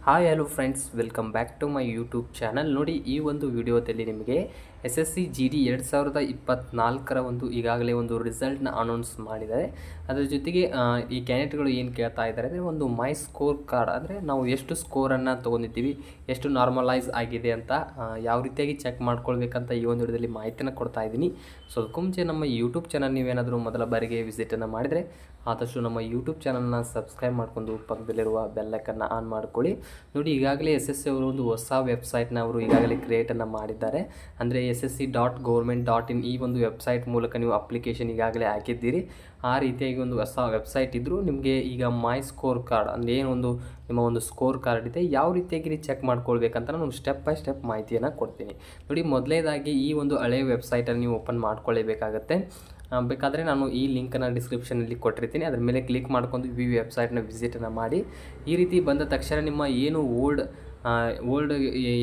Hi hello friends, welcome back to my YouTube channel. ನೋಡಿ, ಈ ಒಂದು ವಿಡಿಯೋದಲ್ಲಿ ನಿಮಗೆ SSC GD 2024ರ ಒಂದು ಈಗಾಗಲೇ ಒಂದು ರಿಸಲ್ಟ್ನ ಅನೌನ್ಸ್ ಮಾಡಿದ್ದಾರೆ. ಅದರ ಜೊತೆಗೆ ಈ ಕ್ಯಾಂಡಿಡೇಟ್ಗಳು ಏನು ಕೇಳ್ತಾ ಇದ್ದಾರೆ ಅಂದರೆ ಒಂದು ಮೈ ಸ್ಕೋರ್ ಕಾರ್ಡ್, ಅಂದರೆ ನಾವು ಎಷ್ಟು ಸ್ಕೋರನ್ನು ತೊಗೊಂಡಿದ್ದೀವಿ, ಎಷ್ಟು ನಾರ್ಮಲೈಸ್ ಆಗಿದೆ ಅಂತ ಯಾವ ರೀತಿಯಾಗಿ ಚೆಕ್ ಮಾಡ್ಕೊಳ್ಬೇಕಂತ ಈ ಒಂದು ವಿಡಿಯೋದಲ್ಲಿ ಮಾಹಿತಿನ ಕೊಡ್ತಾ ಇದ್ದೀನಿ. ಸೊ ಅದಕ್ಕೂ ಮುಂಚೆ ನಮ್ಮ ಯೂಟ್ಯೂಬ್ ಚಾನಲ್ ನೀವೇನಾದರೂ ಮೊದಲ ಬಾರಿಗೆ ವಿಸಿಟನ್ನು ಮಾಡಿದರೆ ಆದಷ್ಟು ನಮ್ಮ ಯೂಟ್ಯೂಬ್ ಚಾನಲ್ನ ಸಬ್ಸ್ಕ್ರೈಬ್ ಮಾಡಿಕೊಂಡು ಪಕ್ಕದಲ್ಲಿರುವ ಬೆಲ್ಲೈಕನ್ನು ಆನ್ ಮಾಡ್ಕೊಳ್ಳಿ. ನೋಡಿ, ಈಗಾಗಲೇ SSC ಅವರು ಒಂದು ಹೊಸ ವೆಬ್ಸೈಟ್ನ ಅವರು ಈಗಾಗಲೇ ಕ್ರಿಯೇಟನ್ನು ಮಾಡಿದ್ದಾರೆ. ಅಂದರೆ ssc.government.in ಈ ಒಂದು ವೆಬ್ಸೈಟ್ ಮೂಲಕ ನೀವು ಅಪ್ಲಿಕೇಶನ್ ಈಗಾಗಲೇ ಹಾಕಿದ್ದೀರಿ. ಆ ರೀತಿಯಾಗಿ ಒಂದು ಹೊಸ ವೆಬ್ಸೈಟ್ ಇದ್ದರೂ ನಿಮಗೆ ಈಗ ಮೈ ಸ್ಕೋರ್ ಕಾರ್ಡ್ ಅಂದರೆ ಏನೊಂದು ನಿಮ್ಮ ಒಂದು ಸ್ಕೋರ್ ಕಾರ್ಡ್ ಇದೆ, ಯಾವ ರೀತಿಯಾಗಿ ನೀವು ಚೆಕ್ ಮಾಡ್ಕೊಳ್ಬೇಕಂತ ನಾನು ಸ್ಟೆಪ್ ಬೈ ಸ್ಟೆಪ್ ಮಾಹಿತಿಯನ್ನು ಕೊಡ್ತೀನಿ. ನೋಡಿ, ಮೊದಲನೇದಾಗಿ ಈ ಒಂದು ಹಳೆಯ ವೆಬ್ಸೈಟನ್ನು ನೀವು ಓಪನ್ ಮಾಡ್ಕೊಳ್ಳೇಬೇಕಾಗತ್ತೆ. ಬೇಕಾದರೆ ನಾನು ಈ ಲಿಂಕನ್ನು ಡಿಸ್ಕ್ರಿಪ್ಷನಲ್ಲಿ ಕೊಟ್ಟಿರ್ತೀನಿ, ಅದರ ಮೇಲೆ ಕ್ಲಿಕ್ ಮಾಡ್ಕೊಂಡು ಈ ವೆಬ್ಸೈಟ್ನ ವಿಸಿಟನ್ನು ಮಾಡಿ. ಈ ರೀತಿ ಬಂದ ತಕ್ಷಣ ನಿಮ್ಮ ಏನು ಓಲ್ಡ್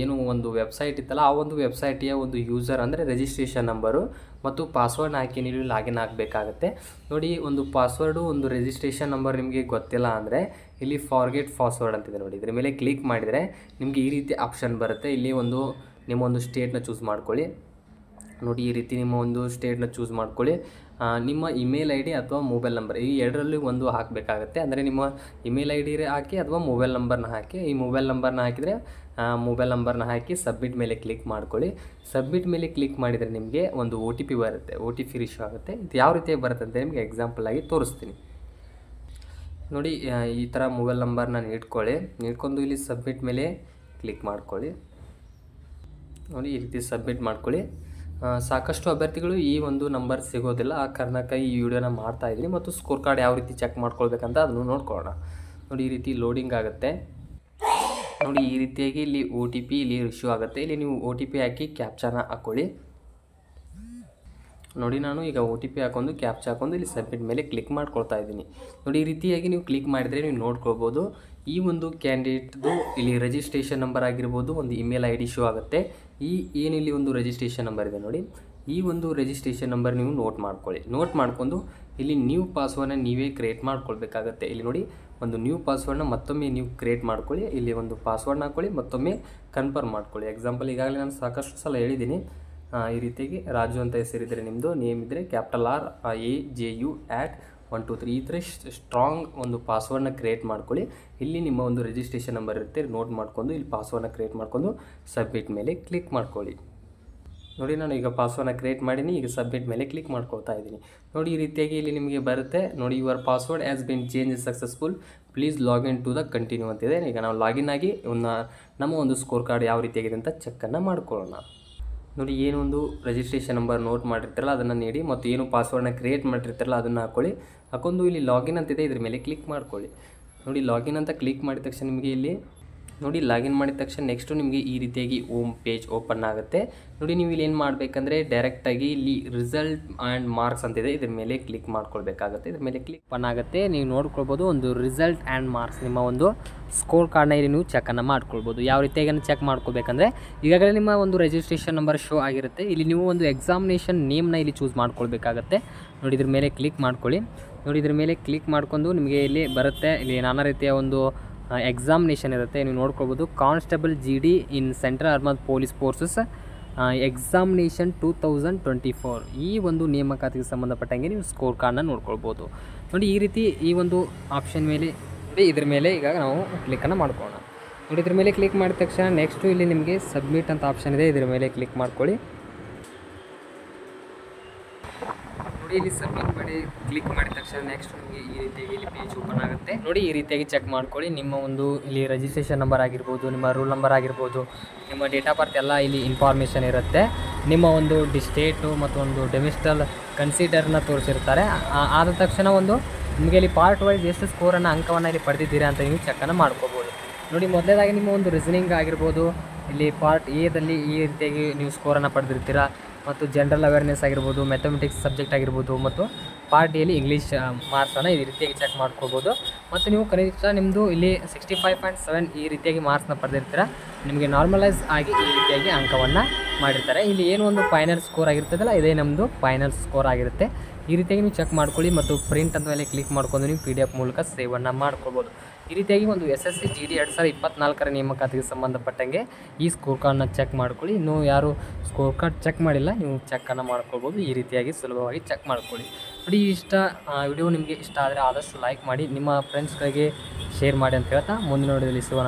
ಏನು ಒಂದು ವೆಬ್ಸೈಟ್ ಇತ್ತಲ್ಲ, ಆ ಒಂದು ವೆಬ್ಸೈಟಿಯ ಒಂದು ಯೂಸರ್ ಅಂದರೆ ರಿಜಿಸ್ಟ್ರೇಷನ್ ನಂಬರು ಮತ್ತು ಪಾಸ್ವರ್ಡ್ನ ಹಾಕಿ ನೀವು ಲಾಗಿನ್ ಆಗಬೇಕಾಗತ್ತೆ. ನೋಡಿ, ಒಂದು ಪಾಸ್ವರ್ಡು ಒಂದು ರಿಜಿಸ್ಟ್ರೇಷನ್ ನಂಬರ್ ನಿಮಗೆ ಗೊತ್ತಿಲ್ಲ ಅಂದರೆ ಇಲ್ಲಿ ಫಾರ್ಗೆಟ್ ಪಾಸ್ವರ್ಡ್ ಅಂತಿದೆ. ನೋಡಿ, ಇದರ ಮೇಲೆ ಕ್ಲಿಕ್ ಮಾಡಿದರೆ ನಿಮಗೆ ಈ ರೀತಿ ಆಪ್ಷನ್ ಬರುತ್ತೆ. ಇಲ್ಲಿ ನಿಮ್ಮ ಒಂದು ಸ್ಟೇಟ್ನ ಚೂಸ್ ಮಾಡ್ಕೊಳ್ಳಿ. ನೋಡಿ, ಈ ರೀತಿ ನಿಮ್ಮ ಒಂದು ಸ್ಟೇಟ್ನ ಚೂಸ್ ಮಾಡ್ಕೊಳ್ಳಿ. ನಿಮ್ಮ ಇಮೇಲ್ ID ಅಥವಾ ಮೊಬೈಲ್ ನಂಬರ್ ಈ ಎರಡರಲ್ಲಿ ಒಂದು ಹಾಕಬೇಕಾಗತ್ತೆ. ಅಂದರೆ ನಿಮ್ಮ ಇಮೇಲ್ ID ಹಾಕಿ ಅಥವಾ ಮೊಬೈಲ್ ನಂಬರ್ನ ಹಾಕಿ. ಈ ಮೊಬೈಲ್ ನಂಬರ್ನ ಹಾಕಿದರೆ ಮೊಬೈಲ್ ನಂಬರ್ನ ಹಾಕಿ ಸಬ್ಮಿಟ್ ಮೇಲೆ ಕ್ಲಿಕ್ ಮಾಡ್ಕೊಳ್ಳಿ. ಸಬ್ಮಿಟ್ ಮೇಲೆ ಕ್ಲಿಕ್ ಮಾಡಿದರೆ ನಿಮಗೆ ಒಂದು OTP ಬರುತ್ತೆ. OTP ರಿಶ್ಯೂ ಆಗುತ್ತೆ. ಇದು ಯಾವ ರೀತಿಯಾಗಿ ಬರುತ್ತೆ ಅಂತ ನಿಮಗೆ ಎಕ್ಸಾಂಪಲ್ ಆಗಿ ತೋರಿಸ್ತೀನಿ. ನೋಡಿ, ಈ ಥರ ಮೊಬೈಲ್ ನಂಬರ್ನ ನೀಡ್ಕೊಂಡು ಇಲ್ಲಿ ಸಬ್ಮಿಟ್ ಮೇಲೆ ಕ್ಲಿಕ್ ಮಾಡ್ಕೊಳ್ಳಿ. ನೋಡಿ, ಈ ರೀತಿ ಸಬ್ಮಿಟ್ ಮಾಡ್ಕೊಳ್ಳಿ. ಸಾಕಷ್ಟು ಅಭ್ಯರ್ಥಿಗಳು ಈ ಒಂದು ನಂಬರ್ ಸಿಗೋದಿಲ್ಲ, ಆ ಕಾರಣಕ್ಕೆ ಈ ವಿಡಿಯೋನ ಮಾಡ್ತಾ ಇದ್ದೀನಿ. ಮತ್ತು ಸ್ಕೋರ್ ಕಾರ್ಡ್ ಯಾವ ರೀತಿ ಚೆಕ್ ಮಾಡ್ಕೊಳ್ಬೇಕಂತ ಅದನ್ನು ನೋಡ್ಕೊಳ್ಳೋಣ. ನೋಡಿ, ಈ ರೀತಿ ಲೋಡಿಂಗ್ ಆಗುತ್ತೆ. ನೋಡಿ, ಈ ರೀತಿಯಾಗಿ ಇಲ್ಲಿ OTP ಇಲ್ಲಿ ಇಶ್ಯೂ ಆಗುತ್ತೆ. ಇಲ್ಲಿ ನೀವು OTP ಹಾಕಿ ಕ್ಯಾಪ್ಚಾನ ಹಾಕ್ಕೊಳ್ಳಿ. ನೋಡಿ, ನಾನು ಈಗ OTP ಹಾಕೊಂಡು ಕ್ಯಾಪ್ಚಾ ಹಾಕೊಂಡು ಇಲ್ಲಿ ಸಬ್ಮಿಟ್ ಮೇಲೆ ಕ್ಲಿಕ್ ಮಾಡ್ಕೊಳ್ತಾ ಇದ್ದೀನಿ. ನೋಡಿ, ಈ ರೀತಿಯಾಗಿ ನೀವು ಕ್ಲಿಕ್ ಮಾಡಿದರೆ ನೀವು ನೋಡ್ಕೊಳ್ಬೋದು ಈ ಒಂದು ಕ್ಯಾಂಡಿಡೇಟ್ದು ಇಲ್ಲಿ ರಿಜಿಸ್ಟ್ರೇಷನ್ ನಂಬರ್ ಆಗಿರ್ಬೋದು, ಒಂದು ಇಮೇಲ್ ID ಶೋ ಆಗುತ್ತೆ. ಏನಿಲ್ಲಿ ಒಂದು ರಿಜಿಸ್ಟ್ರೇಷನ್ ನಂಬರ್ ಇದೆ ನೋಡಿ, ಈ ಒಂದು ರಿಜಿಸ್ಟ್ರೇಷನ್ ನಂಬರ್ ನೀವು ನೋಟ್ ಮಾಡ್ಕೊಂಡು ಇಲ್ಲಿ ನ್ಯೂ ಪಾಸ್ವರ್ಡ್ನ ನೀವೇ ಕ್ರಿಯೇಟ್ ಮಾಡ್ಕೊಳ್ಬೇಕಾಗತ್ತೆ. ಇಲ್ಲಿ ನೋಡಿ, ಒಂದು ನ್ಯೂ ಪಾಸ್ವರ್ಡ್ನ ಮತ್ತೊಮ್ಮೆ ನೀವು ಕ್ರಿಯೇಟ್ ಮಾಡ್ಕೊಳ್ಳಿ. ಇಲ್ಲಿ ಒಂದು ಪಾಸ್ವರ್ಡ್ನ ಹಾಕ್ಕೊಳ್ಳಿ, ಮತ್ತೊಮ್ಮೆ ಕನ್ಫರ್ಮ್ ಮಾಡ್ಕೊಳ್ಳಿ. ಎಕ್ಸಾಂಪಲ್ ಈಗಾಗಲೇ ನಾನು ಸಾಕಷ್ಟು ಸಲ ಹೇಳಿದ್ದೀನಿ. ಈ ರೀತಿಯಾಗಿ ರಾಜು ಅಂತ ಹೆಸರಿದ್ದರೆ, ನಿಮ್ಮದು ನೇಮ್ ಇದ್ದರೆ RAJU@123 ಈ ಥರ ಸ್ಟ್ರಾಂಗ್ ಒಂದು ಪಾಸ್ವರ್ಡ್ನ ಕ್ರಿಯೇಟ್ ಮಾಡ್ಕೊಳ್ಳಿ. ಇಲ್ಲಿ ನಿಮ್ಮ ಒಂದು ರಿಜಿಸ್ಟ್ರೇಷನ್ ನಂಬರ್ ಇರುತ್ತೆ, ನೋಟ್ ಮಾಡ್ಕೊಂಡು ಇಲ್ಲಿ ಪಾಸ್ವರ್ಡ್ನ ಕ್ರಿಯೇಟ್ ಮಾಡ್ಕೊಂಡು ಸಬ್ಮಿಟ್ ಮೇಲೆ ಕ್ಲಿಕ್ ಮಾಡ್ಕೊಳ್ಳಿ. ನೋಡಿ, ನಾನು ಈಗ ಪಾಸ್ವರ್ಡ್ನ ಕ್ರಿಯೇಟ್ ಮಾಡೀನಿ. ಈಗ ಸಬ್ಮಿಟ್ ಮೇಲೆ ಕ್ಲಿಕ್ ಮಾಡ್ಕೊಳ್ತಾ ಇದ್ದೀನಿ. ನೋಡಿ, ಈ ರೀತಿಯಾಗಿ ಇಲ್ಲಿ ನಿಮಗೆ ಬರುತ್ತೆ. ನೋಡಿ, your password has been change successful, please login to the continue ಅಂತಿದೆ. ಈಗ ನಾವು ಲಾಗಿನ್ ಆಗಿ ನಮ್ಮ ಒಂದು ಸ್ಕೋರ್ ಕಾರ್ಡ್ ಯಾವ ರೀತಿಯಾಗಿದೆ ಅಂತ ಚೆಕ್ಕನ್ನು ಮಾಡ್ಕೊಳ್ಳೋಣ. ನೋಡಿ, ಏನೊಂದು ರಿಜಿಸ್ಟ್ರೇಷನ್ ನಂಬರ್ ನೋಟ್ ಮಾಡಿರ್ತಾರಲ್ಲ ಅದನ್ನು ನೀಡಿ, ಮತ್ತು ಏನು ಪಾಸ್ವರ್ಡ್ನ ಕ್ರಿಯೇಟ್ ಮಾಡಿರ್ತಾರಲ್ಲ ಅದನ್ನು ಹಾಕ್ಕೊಂಡು ಇಲ್ಲಿ ಲಾಗಿನ್ ಅಂತಿದೆ, ಇದ್ರ ಮೇಲೆ ಕ್ಲಿಕ್ ಮಾಡ್ಕೊಳ್ಳಿ. ನೋಡಿ, ಲಾಗಿನ್ ಅಂತ ಕ್ಲಿಕ್ ಮಾಡಿದ ತಕ್ಷಣ ನಿಮಗೆ ಇಲ್ಲಿ ನೋಡಿ ಲಾಗಿನ್ ಮಾಡಿದ ತಕ್ಷಣ ನೆಕ್ಸ್ಟು ನಿಮಗೆ ಈ ರೀತಿಯಾಗಿ ಹೋಮ್ ಪೇಜ್ ಓಪನ್ ಆಗುತ್ತೆ. ನೋಡಿ, ನೀವು ಇಲ್ಲಿ ಏನು ಮಾಡಬೇಕಂದ್ರೆ ಡೈರೆಕ್ಟಾಗಿ ಇಲ್ಲಿ ರಿಸಲ್ಟ್ ಆ್ಯಂಡ್ ಮಾರ್ಕ್ಸ್ ಅಂತಿದೆ, ಇದ್ರ ಮೇಲೆ ಕ್ಲಿಕ್ ಮಾಡ್ಕೊಳ್ಬೇಕಾಗುತ್ತೆ. ಇದ್ರ ಮೇಲೆ ಕ್ಲಿಕ್ ಓಪನ್ ಆಗುತ್ತೆ. ನೀವು ನೋಡ್ಕೊಳ್ಬೋದು ಒಂದು ರಿಸಲ್ಟ್ ಆ್ಯಂಡ್ ಮಾರ್ಕ್ಸ್, ನಿಮ್ಮ ಒಂದು ಸ್ಕೋರ್ ಕಾರ್ಡ್ನ ಇಲ್ಲಿ ನೀವು ಚೆಕ್ಕನ್ನು ಮಾಡ್ಕೊಳ್ಬೋದು. ಯಾವ ರೀತಿಯಾಗಿ ಚೆಕ್ ಮಾಡ್ಕೋಬೇಕಂದ್ರೆ ಈಗಾಗಲೇ ನಿಮ್ಮ ಒಂದು ರಿಜಿಸ್ಟ್ರೇಷನ್ ನಂಬರ್ ಶೋ ಆಗಿರುತ್ತೆ. ಇಲ್ಲಿ ನೀವು ಒಂದು ಎಕ್ಸಾಮಿನೇಷನ್ ನೇಮ್ನ ಇಲ್ಲಿ ಚೂಸ್ ಮಾಡ್ಕೊಳ್ಬೇಕಾಗತ್ತೆ. ನೋಡಿ, ಇದ್ರ ಮೇಲೆ ಕ್ಲಿಕ್ ಮಾಡ್ಕೊಳ್ಳಿ. ನೋಡಿ, ಇದ್ರ ಮೇಲೆ ಕ್ಲಿಕ್ ಮಾಡ್ಕೊಂಡು ನಿಮಗೆ ಇಲ್ಲಿ ಬರುತ್ತೆ. ಇಲ್ಲಿ ನಾನಾ ರೀತಿಯ ಒಂದು ಎಕ್ಸಾಮಿನೇಷನ್ ಇರುತ್ತೆ, ನೀವು ನೋಡ್ಕೊಳ್ಬೋದು. Constable GD in central urban police forces examination 2024 ಈ ಒಂದು ನೇಮಕಾತಿಗೆ ಸಂಬಂಧಪಟ್ಟಂಗೆ ನೀವು ಸ್ಕೋರ್ ಕಾರ್ಡ್ನ ನೋಡ್ಕೊಳ್ಬೋದು. ನೋಡಿ, ಈ ರೀತಿ ಈ ಒಂದು ಆಪ್ಷನ್ ಮೇಲೆ ಇದ್ರ ಮೇಲೆ ಈಗ ನಾವು ಕ್ಲಿಕ್ಕನ್ನು ಮಾಡ್ಕೊಳ್ಳೋಣ. ನೋಡಿ, ಇದ್ರ ಮೇಲೆ ಕ್ಲಿಕ್ ಮಾಡಿದ ತಕ್ಷಣ ನೆಕ್ಸ್ಟು ಇಲ್ಲಿ ನಿಮಗೆ ಸಬ್ಮಿಟ್ ಅಂತ ಆಪ್ಷನ್ ಇದೆ, ಇದ್ರ ಮೇಲೆ ಕ್ಲಿಕ್ ಮಾಡ್ಕೊಳ್ಳಿ. ನೋಡಿ, ಇಲ್ಲಿ ಸಬ್ಮಿಟ್ ಮಾಡಿ ಕ್ಲಿಕ್ ಮಾಡಿದ ತಕ್ಷಣ ನೆಕ್ಸ್ಟ್ ನಿಮಗೆ ಈ ರೀತಿಯಾಗಿ ಇಲ್ಲಿ ಪೇಜ್ ಓಪನ್ ಆಗುತ್ತೆ. ನೋಡಿ, ಈ ರೀತಿಯಾಗಿ ಚೆಕ್ ಮಾಡ್ಕೊಳ್ಳಿ. ನಿಮ್ಮ ಒಂದು ಇಲ್ಲಿ ರಿಜಿಸ್ಟ್ರೇಷನ್ ನಂಬರ್ ಆಗಿರ್ಬೋದು, ನಿಮ್ಮ ರೂಲ್ ನಂಬರ್ ಆಗಿರ್ಬೋದು, ನಿಮ್ಮ ಡೇಟ್ ಆಫ್ ಬರ್ತ್ ಎಲ್ಲ ಇಲ್ಲಿ ಇನ್ಫಾರ್ಮೇಷನ್ ಇರುತ್ತೆ. ನಿಮ್ಮ ಒಂದು ಸ್ಟೇಟು ಮತ್ತು ಒಂದು ಡೊಮೆಸ್ಟಲ್ ಕನ್ಸಿಡರ್ನ ತೋರಿಸಿರ್ತಾರೆ. ಆದ ತಕ್ಷಣ ನಿಮಗೆ ಇಲ್ಲಿ ಪಾರ್ಟ್ ವೈಸ್ ಎಷ್ಟು ಸ್ಕೋರನ್ನು ಅಂಕವನ್ನು ಇಲ್ಲಿ ಪಡೆದಿದ್ದೀರಾ ಅಂತ ನೀವು ಚೆಕ್ಕನ್ನು ಮಾಡ್ಕೋಬೋದು. ನೋಡಿ, ಮೊದಲೇದಾಗಿ ನಿಮ್ಮ ಒಂದು ರೀಸನಿಂಗ್ ಆಗಿರ್ಬೋದು, ಇಲ್ಲಿ ಪಾರ್ಟ್ ಎದಲ್ಲಿ ಈ ರೀತಿಯಾಗಿ ನೀವು ಸ್ಕೋರನ್ನು ಪಡೆದಿರ್ತೀರಾ. ಮತ್ತು ಜನರಲ್ ಅವೇರ್ನೆಸ್ ಆಗಿರ್ಬೋದು, ಮ್ಯಾಥಮೆಟಿಕ್ಸ್ ಸಬ್ಜೆಕ್ಟ್ ಆಗಿರ್ಬೋದು, ಮತ್ತು ಪಾರ್ಟ್ ಡಿಯಲ್ಲಿ ಇಂಗ್ಲೀಷ್ ಮಾರ್ಕ್ಸನ್ನು ಈ ರೀತಿಯಾಗಿ ಚೆಕ್ ಮಾಡ್ಕೋಬೋದು. ಮತ್ತು ನೀವು ಕನಿಷ್ಠ ನಿಮ್ಮದು ಇಲ್ಲಿ 65.7 ಈ ರೀತಿಯಾಗಿ ಮಾರ್ಕ್ಸ್ನ ಪಡೆದಿರ್ತೀರ. ನಿಮಗೆ ನಾರ್ಮಲೈಸ್ ಆಗಿ ಈ ರೀತಿಯಾಗಿ ಅಂಕವನ್ನು ಮಾಡಿರ್ತಾರೆ. ಇಲ್ಲಿ ಏನು ಒಂದು ಫೈನಲ್ ಸ್ಕೋರ್ ಆಗಿರ್ತದಲ್ಲ, ಇದೇ ನಮ್ಮದು ಫೈನಲ್ ಸ್ಕೋರ್ ಆಗಿರುತ್ತೆ. ಈ ರೀತಿಯಾಗಿ ನೀವು ಚೆಕ್ ಮಾಡ್ಕೊಳ್ಳಿ ಮತ್ತು ಪ್ರಿಂಟ್ ಅಂತ ಮೇಲೆ ಕ್ಲಿಕ್ ಮಾಡ್ಕೊಂಡು ನೀವು PDF ಮೂಲಕ ಸೇವನ್ನು ಮಾಡ್ಕೊಳ್ಬೋದು. ಈ ರೀತಿಯಾಗಿ ಒಂದು SSC GD 2024ರ ನೇಮಕಾತಿಗೆ ಸಂಬಂಧಪಟ್ಟಂಗೆ ಈ ಸ್ಕೋರ್ ಕಾರ್ಡ್ನ ಚೆಕ್ ಮಾಡ್ಕೊಳ್ಳಿ. ಇನ್ನೂ ಯಾರು ಸ್ಕೋರ್ ಕಾರ್ಡ್ ಚೆಕ್ ಮಾಡಿಲ್ಲ, ನೀವು ಚೆಕ್ಕನ್ನು ಮಾಡ್ಕೊಳ್ಬೋದು. ಈ ರೀತಿಯಾಗಿ ಸುಲಭವಾಗಿ ಚೆಕ್ ಮಾಡ್ಕೊಳ್ಳಿ. ನೋಡಿ, ವಿಡಿಯೋ ನಿಮಗೆ ಇಷ್ಟ ಆದರೆ ಆದಷ್ಟು ಲೈಕ್ ಮಾಡಿ, ನಿಮ್ಮ ಫ್ರೆಂಡ್ಸ್ಗಳಿಗೆ ಶೇರ್ ಮಾಡಿ ಅಂತ ಹೇಳ್ತಾ ಮುಂದಿನ ವಿಡಿಯೋದಲ್ಲಿ ಸಿಗೋಣ.